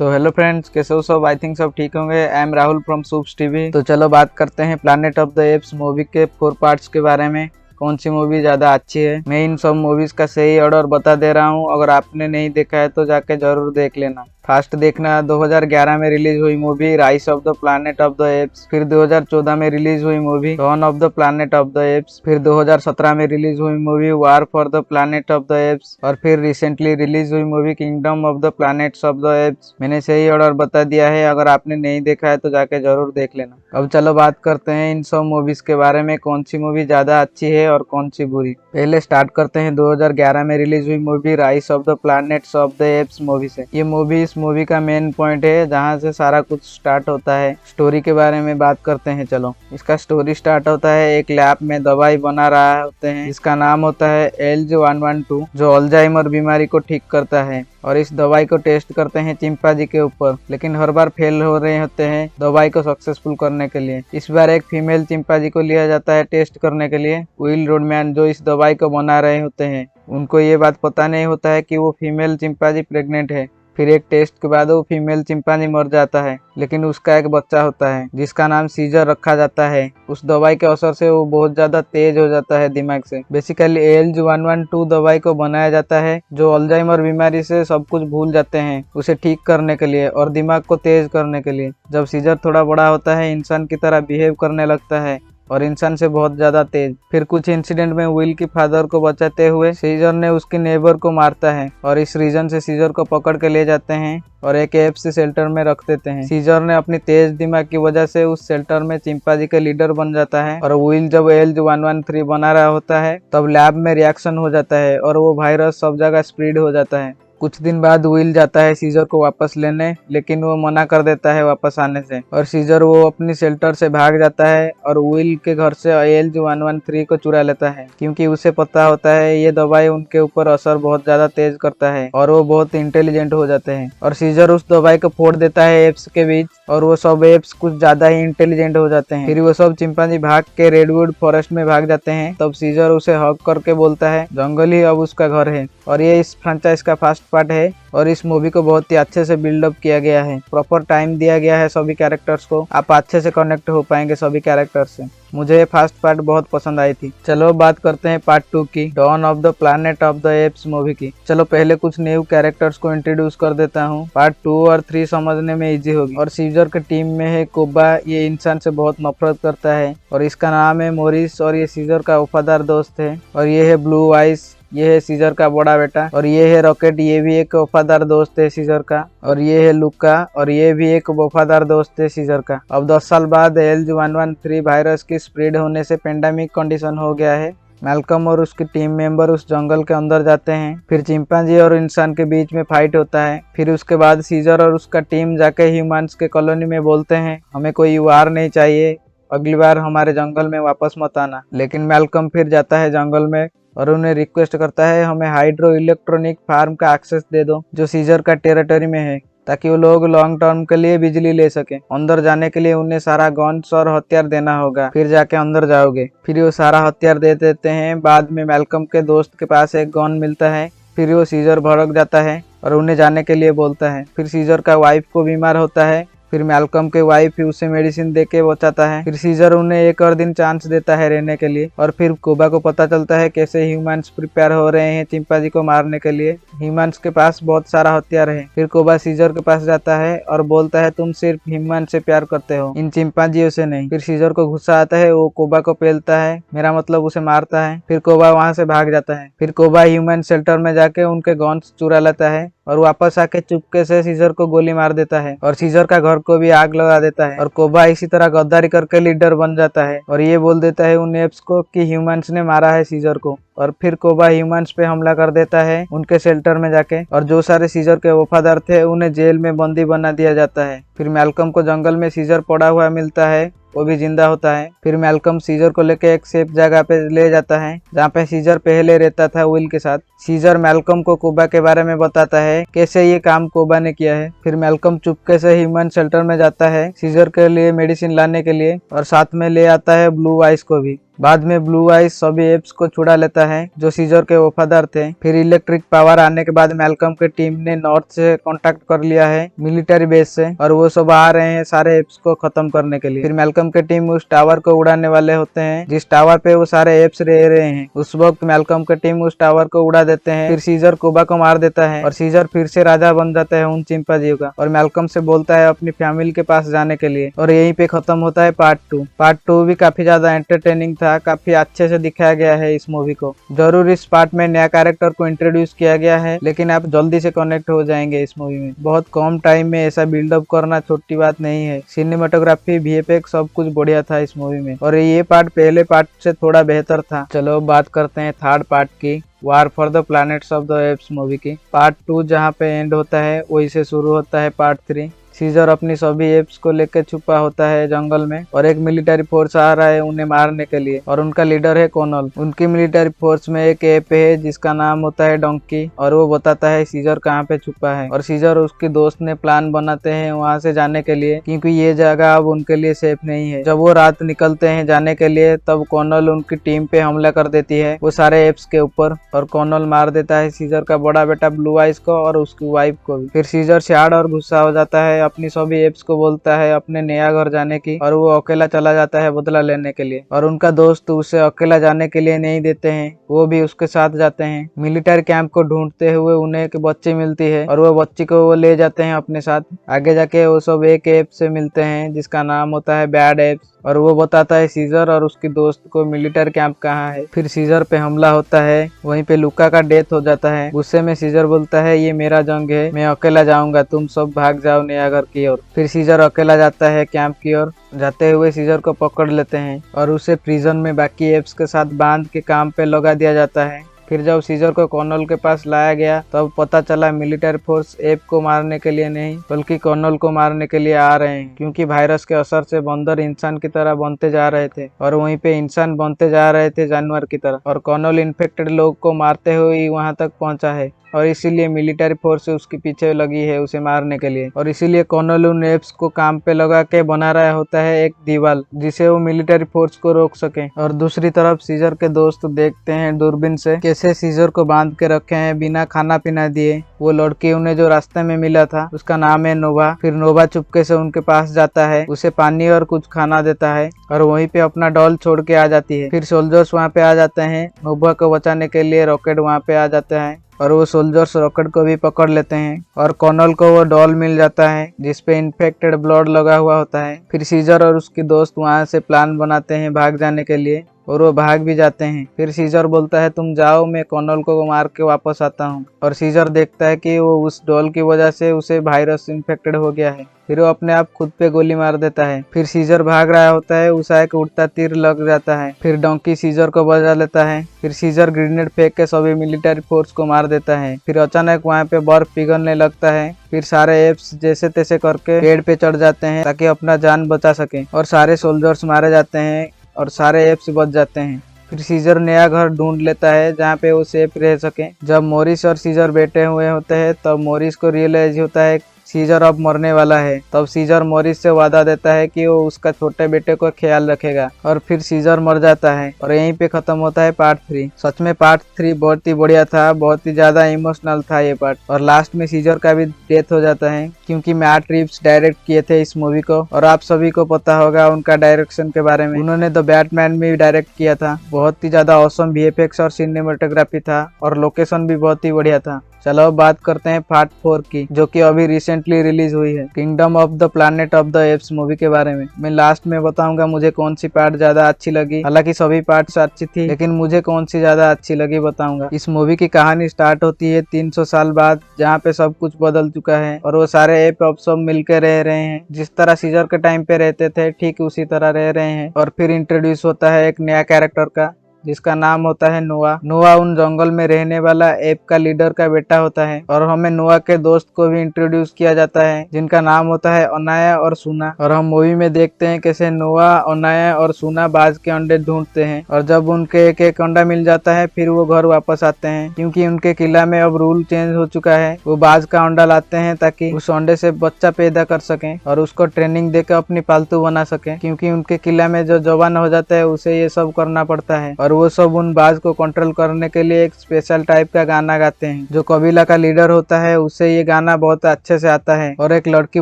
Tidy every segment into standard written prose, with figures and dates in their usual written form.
तो hello friends, कैसे हो सब। आई थिंक सब ठीक होंगे। I am Rahul from soups TV. तो चलो बात करते हैं planet of the Apes movie के 4 पार्ट्स के बारे में। कौन सी मूवी ज़्यादा अच्छी है। मैं इन सब मूवीज का सही ऑर्डर बता दे रहा हूँ। अगर आपने नहीं देखा है तो जाके जरूर देख लेना। फास्ट देखना 2011 में रिलीज हुई movie Rise of the Planet of the Apes. फिर 2014 में रिलीज हुई movie Dawn of the Planet of the Apes. फिर 2017 में रिलीज हुई movie War for the Planet of the Apes. और फिर रिसेंटली रिलीज हुई movie Kingdom of the Planets of the Apes. मैंने सही ऑर्डर बता दिया है। अगर आपने नहीं देखा है तो जाके जरूर देख लेना। अब चलो बात करते हैं इन सब मूवीज के बारे में, कौन सी मूवी ज्यादा अच्छी है और कौन सी बुरी। पहले स्टार्ट करते हैं 2011 में रिलीज हुई movie Rise of the Planets of the Apes movie से। ये मूवी का मेन पॉइंट है, जहाँ से सारा कुछ स्टार्ट होता है। स्टोरी के बारे में बात करते हैं। चलो, इसका स्टोरी स्टार्ट होता है एक लैब में दवाई बना रहा होते हैं जिसका नाम होता है L112, जो अल्जाइमर बीमारी को ठीक करता है। और इस दवाई को टेस्ट करते हैं चिंपांजी के ऊपर, लेकिन हर बार फेल हो रहे होते हैं दवाई को सक्सेसफुल करने के लिए। इस बार एक फीमेल चिंपांजी को लिया जाता है टेस्ट करने के लिए। विल रोडमैन जो इस दवाई को बना रहे होते हैं, उनको ये बात पता नहीं होता है कि वो फीमेल चिंपांजी प्रेग्नेंट है। फिर एक टेस्ट के बाद वो फीमेल चिंपांजी मर जाता है, लेकिन उसका एक बच्चा होता है जिसका नाम सीजर रखा जाता है। उस दवाई के असर से वो बहुत ज्यादा तेज हो जाता है दिमाग से। बेसिकली L112 दवाई को बनाया जाता है जो अल्जाइमर बीमारी से सब कुछ भूल जाते हैं, उसे ठीक करने के लिए और दिमाग को तेज करने के लिए। जब सीजर थोड़ा बड़ा होता है, इंसान की तरह बिहेव करने लगता है और इंसान से बहुत ज्यादा तेज। फिर कुछ इंसिडेंट में विल की फादर को बचाते हुए सीजर ने उसके नेबर को मारता है और इस रीजन से सीजर को पकड़ के ले जाते हैं और एक एप्स शेल्टर में रख देते हैं। सीजर ने अपनी तेज दिमाग की वजह से उस शेल्टर में चिंपांजी का लीडर बन जाता है। और विल जब L113 बना रहा होता है तब लैब में रिएक्शन हो जाता है और वो वायरस सब जगह स्प्रेड हो जाता है। कुछ दिन बाद विल जाता है सीजर को वापस लेने, लेकिन वो मना कर देता है वापस आने से और सीजर वो अपनी शेल्टर से भाग जाता है और विल के घर से L113 को चुरा लेता है, क्योंकि उसे पता होता है ये दवाई उनके ऊपर असर बहुत ज्यादा तेज करता है और वो बहुत इंटेलिजेंट हो जाते हैं। और सीजर उस दवाई को फोड़ देता है एप्स के बीच और वो सब एप्स कुछ ज्यादा ही इंटेलिजेंट हो जाते हैं। फिर वो सब चिंपांजी भाग के रेडवुड फॉरेस्ट में भाग जाते हैं। तब सीजर उसे हग करके बोलता है जंगल ही अब उसका घर है। और ये इस फ्रेंचाइज का फर्स्ट पार्ट है और इस मूवी को बहुत ही अच्छे से बिल्डअप किया गया है। प्रॉपर टाइम दिया गया है सभी कैरेक्टर्स को, आप अच्छे से कनेक्ट हो पाएंगे सभी कैरेक्टर्स से। मुझे फर्स्ट पार्ट बहुत पसंद आई थी। चलो बात करते हैं पार्ट 2 की, Dawn of the Planet of the Apes movie की। चलो पहले कुछ न्यू कैरेक्टर्स को इंट्रोड्यूस कर देता हूँ। पार्ट 2 और 3 समझने में इजी होगी। और सीजर के टीम में है कोबा, ये इंसान से बहुत नफरत करता है और इसका नाम है मोरिस और ये सीजर का वफादार दोस्त है। और ये है ब्लू आइस, ये है सीजर का बड़ा बेटा। और ये है रॉकेट, ये भी एक वफादार दोस्त है सीजर का। और ये है लुका और ये भी एक वफादार दोस्त है सीजर का। अब 10 साल बाद L113 वायरस की स्प्रेड होने से पेंडेमिक कंडीशन हो गया है। मैल्कम और उसकी टीम मेंबर उस जंगल के अंदर जाते हैं। फिर चिंपांजी और इंसान के बीच में फाइट होता है। फिर उसके बाद सीजर और उसका टीम जाके ह्यूमंस के कॉलोनी में बोलते हैं हमें कोई वार नहीं चाहिए, अगली बार हमारे जंगल में वापस मत आना। लेकिन मैल्कम फिर जाता है जंगल में और उन्हें रिक्वेस्ट करता है हमें हाइड्रो इलेक्ट्रॉनिक फार्म का एक्सेस दे दो जो सीजर का टेरिटरी में है, ताकि वो लोग लॉन्ग टर्म के लिए बिजली ले सके। अंदर जाने के लिए उन्हें सारा गन्स और हथियार देना होगा, फिर जाके अंदर जाओगे। फिर वो सारा हथियार दे देते हैं। बाद में मैल्कम के दोस्त के पास एक गन मिलता है। फिर वो सीजर भड़क जाता है और उन्हें जाने के लिए बोलता है। फिर सीजर का वाइफ को बीमार होता है। फिर मैल्कम के वाइफ ही उसे मेडिसिन दे के बचाता है। फिर सीजर उन्हें एक और दिन चांस देता है रहने के लिए। और फिर कोबा को पता चलता है कैसे ह्यूमंस प्रिपेयर हो रहे हैं चिंपांजी को मारने के लिए। ह्यूमंस के पास बहुत सारा हथियार है। फिर कोबा सीजर के पास जाता है और बोलता है तुम सिर्फ ह्यूमन से प्यार करते हो, इन चिंपांजियों से नहीं। फिर सीजर को गुस्सा आता है, वो कोबा को पेलता है, मेरा मतलब उसे मारता है। फिर कोबा वहां से भाग जाता है। फिर कोबा ह्यूमन शेल्टर में जाके उनके गन्स चुरा लेता है और वापस आके चुपके से सीजर को गोली मार देता है और सीजर का घर को भी आग लगा देता है। और कोबा इसी तरह गद्दारी करके लीडर बन जाता है और ये बोल देता है उन एप्स को कि ह्यूमंस ने मारा है सीजर को। और फिर कोबा ह्यूमंस पे हमला कर देता है उनके शेल्टर में जाके, और जो सारे सीजर के वफादार थे उन्हें जेल में बंदी बना दिया जाता है। फिर मैल्कम को जंगल में सीजर पड़ा हुआ मिलता है, वो भी जिंदा होता है। फिर मैल्कम सीजर को लेके एक सेफ जगह पे ले जाता है जहाँ पे सीजर पहले रहता था विल के साथ। सीजर मैल्कम को कोबा के बारे में बताता है कैसे ये काम कोबा ने किया है। फिर मैल्कम चुपके से ह्यूमन शेल्टर में जाता है सीजर के लिए मेडिसिन लाने के लिए और साथ में ले आता है ब्लू आइस को भी। बाद में ब्लू आइज सभी एप्स को छुड़ा लेता है जो सीजर के वफादार थे। फिर इलेक्ट्रिक पावर आने के बाद मैल्कम के टीम ने नॉर्थ से कांटेक्ट कर लिया है मिलिट्री बेस से, और वो सब आ रहे हैं सारे एप्स को खत्म करने के लिए। फिर मैल्कम के टीम उस टावर को उड़ाने वाले होते हैं जिस टावर पे वो सारे एप्स रह रहे हैं। उस वक्त मैल्कम के टीम उस टावर को उड़ा देते हैं। फिर सीजर कुबा को मार देता है और सीजर फिर से राजा बन जाता है उन चिंपांजियों का, और मैल्कम से बोलता है अपनी फैमिली के पास जाने के लिए। और यहीं पे खत्म होता है पार्ट 2। पार्ट 2 भी काफी ज्यादा एंटरटेनिंग था, काफी अच्छे से दिखाया गया है इस मूवी को। जरूर इस पार्ट में नया कैरेक्टर को इंट्रोड्यूस किया गया है, लेकिन आप जल्दी से कनेक्ट हो जाएंगे इस मूवी में। बहुत कम टाइम में ऐसा बिल्डअप करना छोटी बात नहीं है। सिनेमेटोग्राफी, वीएफएक्स सब कुछ बढ़िया था इस मूवी में, और ये पार्ट पहले पार्ट से थोड़ा बेहतर था। चलो बात करते हैं थर्ड पार्ट की, वार for the Planets of the Apes movie की। पार्ट 2 जहाँ पे एंड होता है वही से शुरू होता है पार्ट 3। सीजर अपनी सभी एप्स को लेकर छुपा होता है जंगल में, और एक मिलिट्री फोर्स आ रहा है उन्हें मारने के लिए, और उनका लीडर है कॉनल। उनकी मिलिट्री फोर्स में एक एप है जिसका नाम होता है डोंकी, और वो बताता है सीजर कहाँ पे छुपा है। और सीजर और उसके दोस्त ने प्लान बनाते हैं वहाँ से जाने के लिए, क्योंकि ये जगह अब उनके लिए सेफ नहीं है। जब वो रात निकलते हैं जाने के लिए, तब कॉनल उनकी टीम पे हमला कर देती है वो सारे एप्स के ऊपर, और कॉनल मार देता है सीजर का बड़ा बेटा ब्लू आइज को और उसकी वाइफ को भी। फिर सीजर सैड और गुस्सा हो जाता है, अपनी सभी एप्स को बोलता है अपने नया घर जाने की, और वो अकेला चला जाता है बदला लेने के लिए। और उनका दोस्त उसे अकेला जाने के लिए नहीं देते हैं, वो भी उसके साथ जाते हैं। मिलिट्री कैंप को ढूंढते हुए उन्हें एक बच्ची मिलती है, और वो बच्ची को वो ले जाते हैं अपने साथ। आगे जाके वो सब एक ऐप से मिलते हैं जिसका नाम होता है बैड एप्स, और वो बताता है सीजर और उसकी दोस्त को मिलिट्री कैंप कहाँ है। फिर सीजर पे हमला होता है, वहीं पे लुका का डेथ हो जाता है। गुस्से में सीजर बोलता है ये मेरा जंग है, मैं अकेला जाऊंगा, तुम सब भाग जाओ नया घर की ओर। फिर सीजर अकेला जाता है कैंप की ओर। जाते हुए सीजर को पकड़ लेते हैं और उसे प्रिजन में बाकी एप्स के साथ बांध के काम पे लगा दिया जाता है। फिर जब सीजर को कॉर्नल के पास लाया गया, तब पता चला मिलिट्री फोर्स एप को मारने के लिए नहीं बल्कि कॉर्नल को मारने के लिए आ रहे हैं, क्योंकि वायरस के असर से बंदर इंसान की तरह बनते जा रहे थे, और वहीं पे इंसान बनते जा रहे थे जानवर की तरह। और कॉर्नल इन्फेक्टेड लोग को मारते हुए वहां तक पहुंचा है, और इसीलिए मिलिट्री फोर्स उसके पीछे लगी है उसे मारने के लिए। और इसीलिए कॉर्नल उन एप्स को काम पे लगा के बना रहा होता है एक दीवार, जिसे वो मिलिट्री फोर्स को रोक सके। और दूसरी तरफ सीजर के दोस्त देखते हैं दूरबीन से कैसे सीजर को बांध के रखे हैं बिना खाना पीना दिए। वो लड़की उन्हें जो रास्ते में मिला था उसका नाम है नोवा। फिर नोवा चुपके से उनके पास जाता है, उसे पानी और कुछ खाना देता है, और वहीं पे अपना डॉल छोड़ के आ जाती है। फिर सोल्जर्स वहाँ पे आ जाते हैं, नोवा को बचाने के लिए रॉकेट वहाँ पे आ जाता है, और वो सोल्जर्स रॉकेट को भी पकड़ लेते हैं, और कॉर्नल को वो डॉल मिल जाता है जिसपे इन्फेक्टेड ब्लड लगा हुआ होता है। फिर सीजर और उसकी दोस्त वहां से प्लान बनाते हैं भाग जाने के लिए, और वो भाग भी जाते हैं। फिर सीजर बोलता है तुम जाओ, मैं कॉर्नल को मार के वापस आता हूँ। और सीजर देखता है कि वो उस डॉल की वजह से उसे वायरस इन्फेक्टेड हो गया है। फिर वो अपने आप खुद पे गोली मार देता है। फिर सीजर भाग रहा होता है, उसे एक उड़ता तीर लग जाता है। फिर डोंकी सीजर को बचा लेता है। फिर सीजर ग्रेनेड फेंक के सभी मिलिट्री फोर्स को मार देता है। फिर अचानक वहाँ पे बर्फ पिघलने लगता है। फिर सारे एप्स जैसे तैसे करके पेड़ पे चढ़ जाते हैं ताकि अपना जान बचा सके, और सारे सोल्जर्स मारे जाते हैं और सारे एप्स बच जाते हैं। फिर सीजर नया घर ढूंढ लेता है जहाँ पे वो सेफ रह सके। जब मॉरिस और सीजर बैठे हुए होते हैं, तब मॉरिस को रियलाइज होता है सीजर अब मरने वाला है। तब सीजर मॉरिस से वादा देता है कि वो उसका छोटे बेटे को ख्याल रखेगा, और फिर सीजर मर जाता है। और यहीं पे खत्म होता है पार्ट 3। सच में पार्ट 3 बहुत ही बढ़िया था, बहुत ही ज्यादा इमोशनल था ये पार्ट। और लास्ट में सीजर का भी डेथ हो जाता है, क्योंकि मैट रिव्स डायरेक्ट किए थे इस मूवी को, और आप सभी को पता होगा उनका डायरेक्शन के बारे में। उन्होंने द बैटमैन भी डायरेक्ट किया था। बहुत ही ज्यादा ऑसम वीएफएक्स और सिनेमेटोग्राफी था, और लोकेशन भी बहुत ही बढ़िया था। चलो अब बात करते हैं पार्ट 4 की, जो कि अभी रिसेंटली रिलीज हुई है, kingdom of the Planet of the Apes movie के बारे में। मैं लास्ट में बताऊंगा मुझे कौन सी पार्ट ज्यादा अच्छी लगी। हालांकि सभी पार्ट्स अच्छी थी, लेकिन मुझे कौन सी ज्यादा अच्छी लगी बताऊंगा। इस मूवी की कहानी स्टार्ट होती है 300 साल बाद, जहाँ पे सब कुछ बदल चुका है, और वो सारे एप अब सब मिलकर रह रहे हैं। जिस तरह सीजर के टाइम पे रहते थे ठीक उसी तरह रह रहे हैं। और फिर इंट्रोड्यूस होता है एक नया कैरेक्टर का, जिसका नाम होता है नोआ। नोआ उन जंगल में रहने वाला एप का लीडर का बेटा होता है और हमें नोआ के दोस्त को भी इंट्रोड्यूस किया जाता है जिनका नाम होता है अनाया और सुना। और हम मूवी में देखते हैं कैसे नोआ, अनाया और सुना बाज के अंडे ढूंढते हैं और जब उनके एक एक अंडा मिल जाता है फिर वो घर वापस आते हैं, क्योंकि उनके किला में अब रूल चेंज हो चुका है। वो बाज का अंडा लाते हैं ताकि उस अंडे से बच्चा पैदा कर सकें और उसको ट्रेनिंग देकर अपनी पालतू बना सके, क्योंकि उनके किला में जो जवान हो जाता है उसे ये सब करना पड़ता है। और वो सब उन बाज को कंट्रोल करने के लिए एक स्पेशल टाइप का गाना गाते हैं। जो कबीला का लीडर होता है उसे ये गाना बहुत अच्छे से आता है। और एक लड़की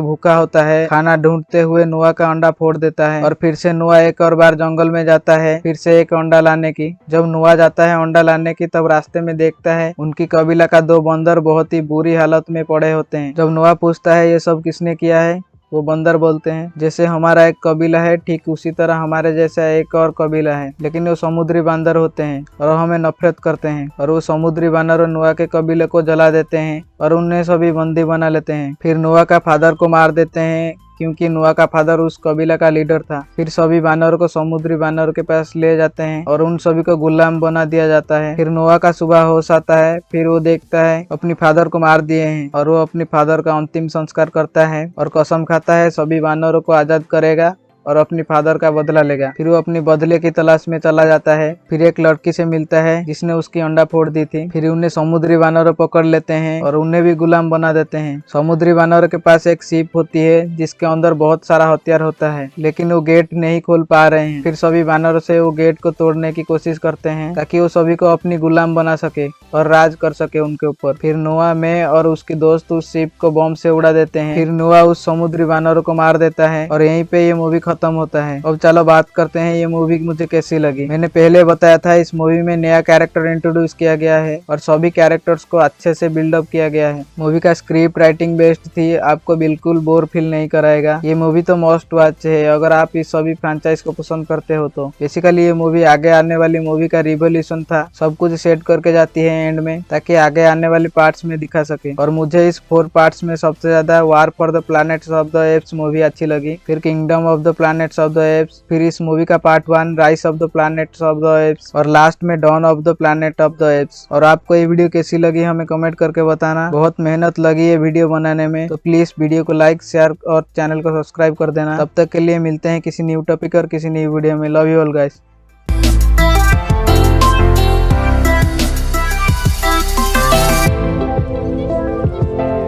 भूखा होता है, खाना ढूंढते हुए नोआ का अंडा फोड़ देता है और फिर से नोआ एक और बार जंगल में जाता है फिर से एक अंडा लाने की। जब नोआ जाता है अंडा लाने की तब रास्ते में देखता है उनकी कबीला का 2 बंदर बहुत ही बुरी हालत में पड़े होते हैं। जब नोआ पूछता है ये सब किसने किया है, वो बंदर बोलते हैं जैसे हमारा एक कबीला है ठीक उसी तरह हमारे जैसा एक और कबीला है, लेकिन वो समुद्री बांदर होते हैं और हमें नफरत करते हैं। और वो समुद्री बानर नोआ के कबीले को जला देते हैं और उन्हें सभी बंदी बना लेते हैं। फिर नोआ का फादर को मार देते हैं क्योंकि नोआ का फादर उस कबीला का लीडर था। फिर सभी बानरों को समुद्री बानरों के पास ले जाते हैं और उन सभी को गुलाम बना दिया जाता है। फिर नोआ का सुबह होश आता है, फिर वो देखता है अपनी फादर को मार दिए हैं और वो अपनी फादर का अंतिम संस्कार करता है और कसम खाता है सभी बानरों को आजाद करेगा और अपनी फादर का बदला लेगा। फिर वो अपनी बदले की तलाश में चला जाता है। फिर एक लड़की से मिलता है जिसने उसकी अंडा फोड़ दी थी। फिर उन्हें समुद्री बानर पकड़ लेते हैं और उन्हें भी गुलाम बना देते हैं। समुद्री बानर के पास एक शिप होती है जिसके अंदर बहुत सारा हथियार होता है, लेकिन वो गेट नहीं खोल पा रहे हैं। फिर सभी बानर से वो गेट को तोड़ने की कोशिश करते हैं ताकि वो सभी को अपनी गुलाम बना सके और राज कर सके उनके ऊपर। फिर नोआ में और उसके दोस्त उस शिप को बम से उड़ा देते हैं। फिर नोआ उस समुद्री बानरों को मार देता है और यहीं पे ये मूवी खत्म होता है। अब चलो बात करते हैं ये मूवी मुझे कैसी लगी। मैंने पहले बताया था इस मूवी में नया कैरेक्टर इंट्रोड्यूस किया गया है और सभी कैरेक्टर्स को अच्छे से बिल्डअप किया गया है। मूवी का स्क्रिप्ट राइटिंग बेस्ट थी, आपको बिल्कुल बोर फील नहीं कराएगा। ये मूवी तो मोस्ट वॉच है अगर आप इस सभी फ्रेंचाइज को पसंद करते हो तो। बेसिकली ये मूवी आगे आने वाली मूवी का रिवोल्यूशन था, सब कुछ सेट करके जाती है एंड में ताकि आगे आने वाले पार्ट्स में दिखा सके। और मुझे इस 4 पार्ट्स में सबसे ज्यादा War for the Planets of the Apes movie अच्छी लगी, फिर Kingdom of the Planets of the Apes, फिर इस मूवी का part 1 Rise of the Planets of the Apes और लास्ट में Dawn of the Planet of the Apes. और आपको ये वीडियो कैसी लगी हमें कमेंट करके बताना। बहुत मेहनत लगी है वीडियो बनाने में, तो प्लीज वीडियो को लाइक शेयर और चैनल को सब्सक्राइब कर देना। तब तक के लिए मिलते हैं किसी न्यू टॉपिक और किसी न्यू वीडियो में। Love you all guys.